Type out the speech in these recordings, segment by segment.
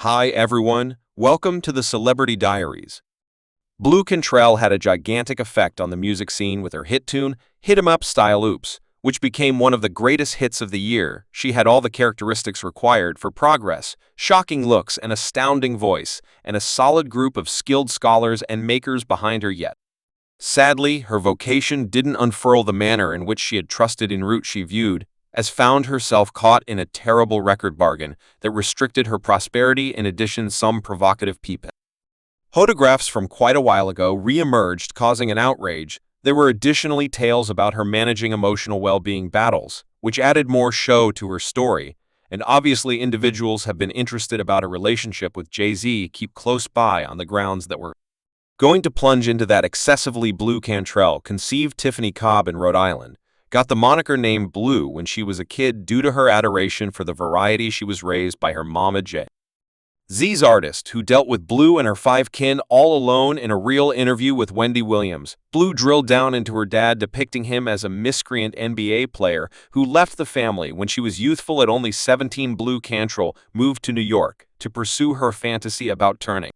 Hi everyone, welcome to the Celebrity Diaries. Blu Cantrell had a gigantic effect on the music scene with her hit tune, Hit 'em Up Style Oops, which became one of the greatest hits of the year. She had all the characteristics required for progress, shocking looks, an astounding voice, and a solid group of skilled scholars and makers behind her yet. Sadly, her vocation didn't unfurl the manner in which she had trusted en route she viewed, as found herself caught in a terrible record bargain that restricted her prosperity in addition some provocative people. Photographs from quite a while ago re-emerged, causing an outrage. There were additionally tales about her managing emotional well-being battles, which added more show to her story, and obviously individuals have been interested about her relationship with Jay-Z keep close by on the grounds that we're going to plunge into that excessively. Blu Cantrell conceived Tiffany Cobb in Rhode Island, got the moniker name Blu when she was a kid due to her adoration for the variety she was raised by her mama Jay-Z's artist, who dealt with Blu and her five kin all alone. In a real interview with Wendy Williams, Blu drilled down into her dad, depicting him as a miscreant NBA player who left the family when she was youthful. At only 17, Blu Cantrell moved to New York to pursue her fantasy about turning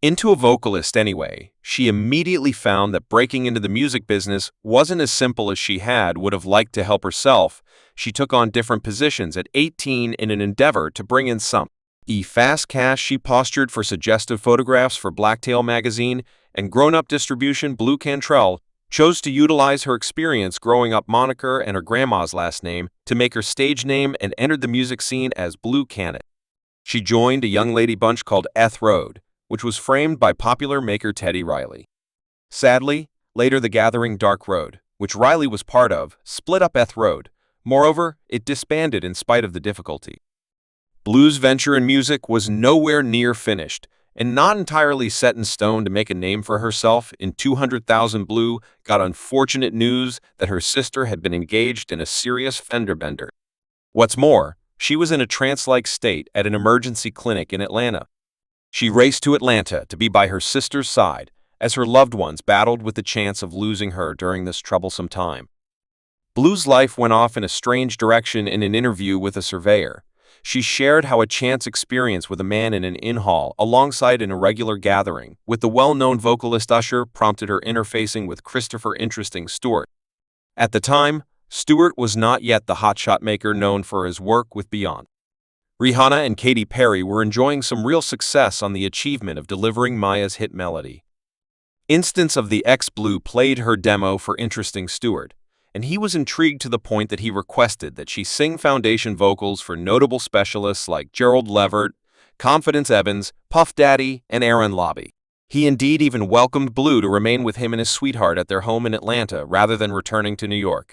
into a vocalist. Anyway, she immediately found that breaking into the music business wasn't as simple as she would have liked. To help herself, she took on different positions at 18 in an endeavor to bring in some fast cash. She postured for suggestive photographs for Blacktail magazine and grown-up distribution. Blu Cantrell chose to utilize her experience growing up moniker and her grandma's last name to make her stage name and entered the music scene as Blu Cantrell. She joined a young lady bunch called Eth Road, which was framed by popular maker Teddy Riley. Sadly, later the gathering Dark Road, which Riley was part of, split up Eth Road. Moreover, it disbanded in spite of the difficulty. Blu's venture in music was nowhere near finished, and not entirely set in stone to make a name for herself. In 200,000, Blu got unfortunate news that her sister had been engaged in a serious fender bender. What's more, she was in a trance-like state at an emergency clinic in Atlanta. She raced to Atlanta to be by her sister's side, as her loved ones battled with the chance of losing her during this troublesome time. Blu's life went off in a strange direction. In an interview with a surveyor, she shared how a chance experience with a man in an inn hall alongside an irregular gathering with the well-known vocalist Usher prompted her interfacing with Christopher "Interesting" Stewart. At the time, Stewart was not yet the hotshot maker known for his work with Beyonce. Rihanna and Katy Perry were enjoying some real success on the achievement of delivering Maya's hit melody. Instance of the ex-Blu played her demo for Interesting Stewart, and he was intrigued to the point that he requested that she sing foundation vocals for notable specialists like Gerald Levert, Confidence Evans, Puff Daddy, and Aaron Lobby. He indeed even welcomed Blu to remain with him and his sweetheart at their home in Atlanta rather than returning to New York.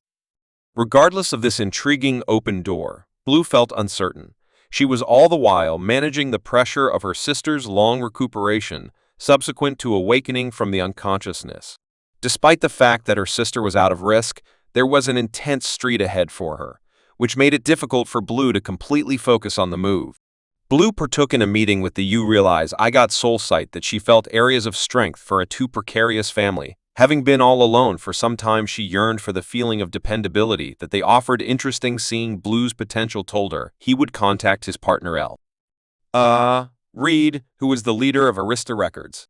Regardless of this intriguing open door, Blu felt uncertain. She was all the while managing the pressure of her sister's long recuperation subsequent to awakening from the unconsciousness. Despite the fact that her sister was out of risk, there was an intense street ahead for her, which made it difficult for Blu to completely focus on the move. Blu partook in a meeting with the You Realize I Got Soul site that she felt areas of strength for a too precarious family. Having been all alone for some time, she yearned for the feeling of dependability that they offered. Interesting seeing Blu's potential told her he would contact his partner L. Reid, who was the leader of Arista Records.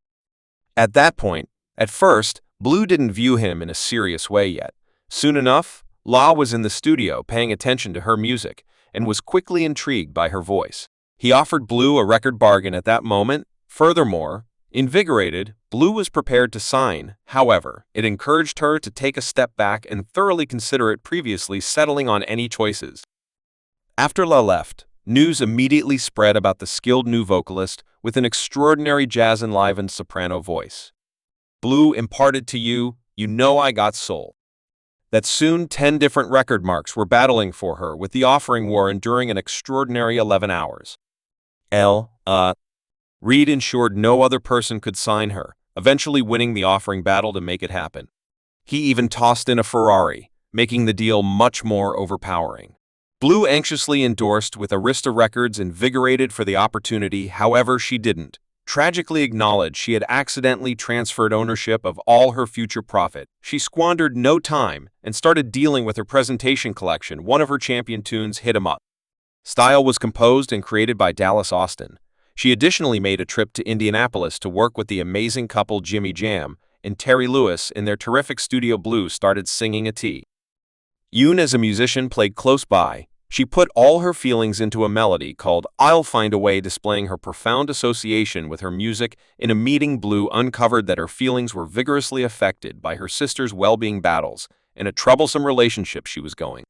At that point, at first, Blu didn't view him in a serious way yet. Soon enough, La was in the studio paying attention to her music and was quickly intrigued by her voice. He offered Blu a record bargain at that moment. Furthermore, invigorated, Blu was prepared to sign. However, it encouraged her to take a step back and thoroughly consider it previously settling on any choices. After La left, news immediately spread about the skilled new vocalist with an extraordinary jazz-enlivened soprano voice. Blu imparted to You Know I Got Soul. That soon 10 different record marks were battling for her, with the offering war enduring an extraordinary 11 hours. L. Reid ensured no other person could sign her, eventually winning the offering battle to make it happen. He even tossed in a Ferrari, making the deal much more overpowering. Blu anxiously endorsed with Arista Records, invigorated for the opportunity. However, she didn't tragically acknowledge she had accidentally transferred ownership of all her future profit. She squandered no time and started dealing with her presentation collection. One of her champion tunes, Hit 'em Up Style, was composed and created by Dallas Austin. She additionally made a trip to Indianapolis to work with the amazing couple Jimmy Jam and Terry Lewis in their terrific studio. Blu started singing a T. Yoon, as a musician, played close by. She put all her feelings into a melody called I'll Find a Way, displaying her profound association with her music. In a meeting, Blu uncovered that her feelings were vigorously affected by her sister's well-being battles and a troublesome relationship she was going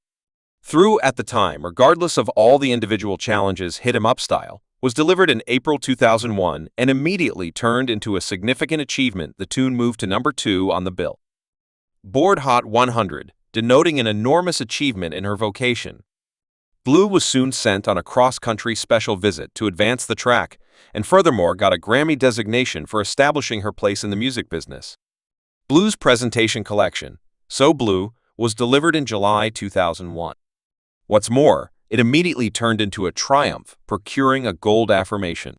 through at the time. Regardless of all the individual challenges, Hit 'Em Up Style was delivered in April 2001 and immediately turned into a significant achievement. The tune moved to number 2 on the Billboard Hot 100, denoting an enormous achievement in her vocation. Blu was soon sent on a cross-country special visit to advance the track, and furthermore got a Grammy designation for establishing her place in the music business. Blu's presentation collection, So Blu, was delivered in July 2001. What's more, it immediately turned into a triumph, procuring a gold affirmation.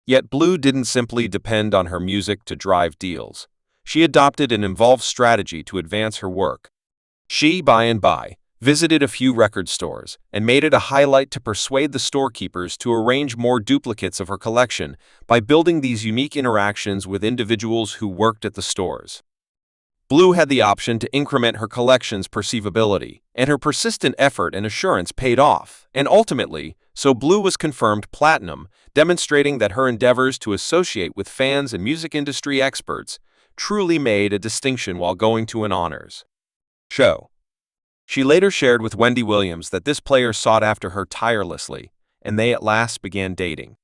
Yet Blu didn't simply depend on her music to drive deals. She adopted an involved strategy to advance her work. She, by and by, visited a few record stores and made it a highlight to persuade the storekeepers to arrange more duplicates of her collection by building these unique interactions with individuals who worked at the stores. Blu had the option to increment her collection's perceivability, and her persistent effort and assurance paid off, and ultimately, So Blu was confirmed platinum, demonstrating that her endeavors to associate with fans and music industry experts truly made a distinction while going to an honors show. She later shared with Wendy Williams that this player sought after her tirelessly, and they at last began dating.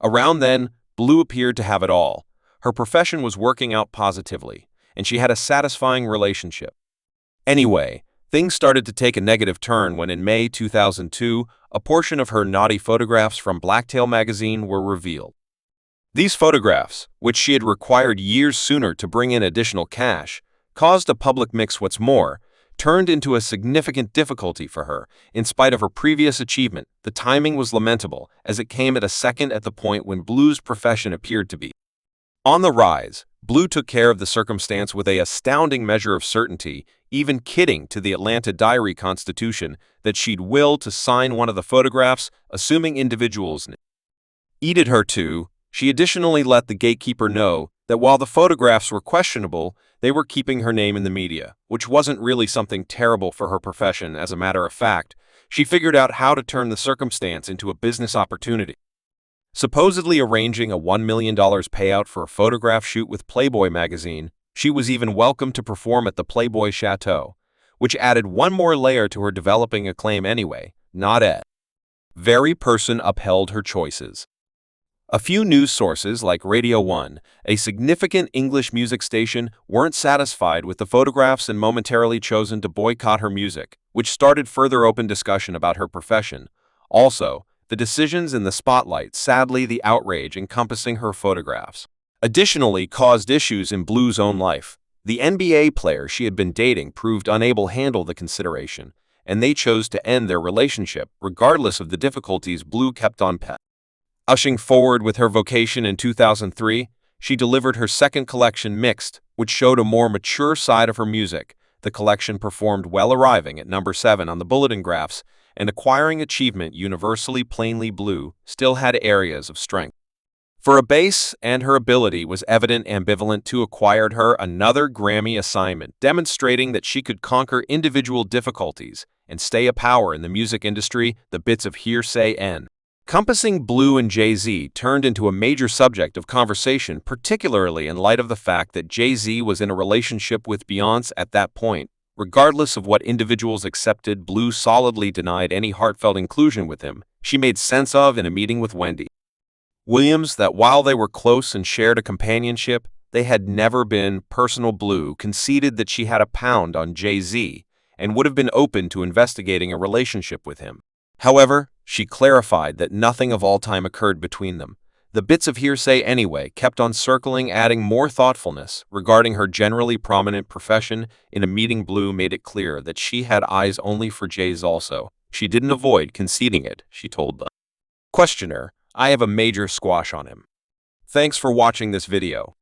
Around then, Blu appeared to have it all. Her profession was working out positively, and she had a satisfying relationship. Anyway, things started to take a negative turn when in May 2002, a portion of her naughty photographs from Blacktail magazine were revealed. These photographs, which she had required years sooner to bring in additional cash, caused a public mix. What's more, turned into a significant difficulty for her. In spite of her previous achievement, the timing was lamentable, as it came at a second at the point when Blu's profession appeared to be on the rise. Blu took care of the circumstance with an astounding measure of certainty, even kidding to the Atlanta Diary-Constitution that she'd will to sign one of the photographs, assuming individuals needed her to. She additionally let the gatekeeper know that while the photographs were questionable, they were keeping her name in the media, which wasn't really something terrible for her profession. As a matter of fact, she figured out how to turn the circumstance into a business opportunity. Supposedly arranging a $1 million payout for a photograph shoot with Playboy magazine, she was even welcome to perform at the Playboy Chateau, which added one more layer to her developing acclaim. Anyway, not every person upheld her choices. A few news sources like Radio 1, a significant English music station, weren't satisfied with the photographs and momentarily chosen to boycott her music, which started further open discussion about her profession. Also, the decisions in the spotlight, sadly the outrage encompassing her photographs, additionally caused issues in Blu's own life. The NBA player she had been dating proved unable to handle the consideration, and they chose to end their relationship. Regardless of the difficulties, Blu kept on pushing forward with her vocation. In 2003, she delivered her second collection, Mixed, which showed a more mature side of her music. The collection performed well, arriving at number 7 on the Bulletin graphs and acquiring achievement universally. Plainly, Blu still had areas of strength for a bass, and her ability was evident. Ambivalent to acquired her another Grammy assignment, demonstrating that she could conquer individual difficulties and stay a power in the music industry. The bits of hearsay encompassing Blu and Jay-Z turned into a major subject of conversation, particularly in light of the fact that Jay-Z was in a relationship with Beyoncé at that point. Regardless of what individuals accepted, Blu solidly denied any heartfelt inclusion with him. She made sense of in a meeting with Wendy Williams that while they were close and shared a companionship, they had never been personal. Blu conceded that she had a pound on Jay-Z and would have been open to investigating a relationship with him. However, she clarified that nothing of all time occurred between them. The bits of hearsay, anyway, kept on circling, adding more thoughtfulness regarding her generally prominent profession. In a meeting, Blu made it clear that she had eyes only for Jay's. Also, she didn't avoid conceding it. She told the questioner, "I have a major squash on him." Thanks for watching this video.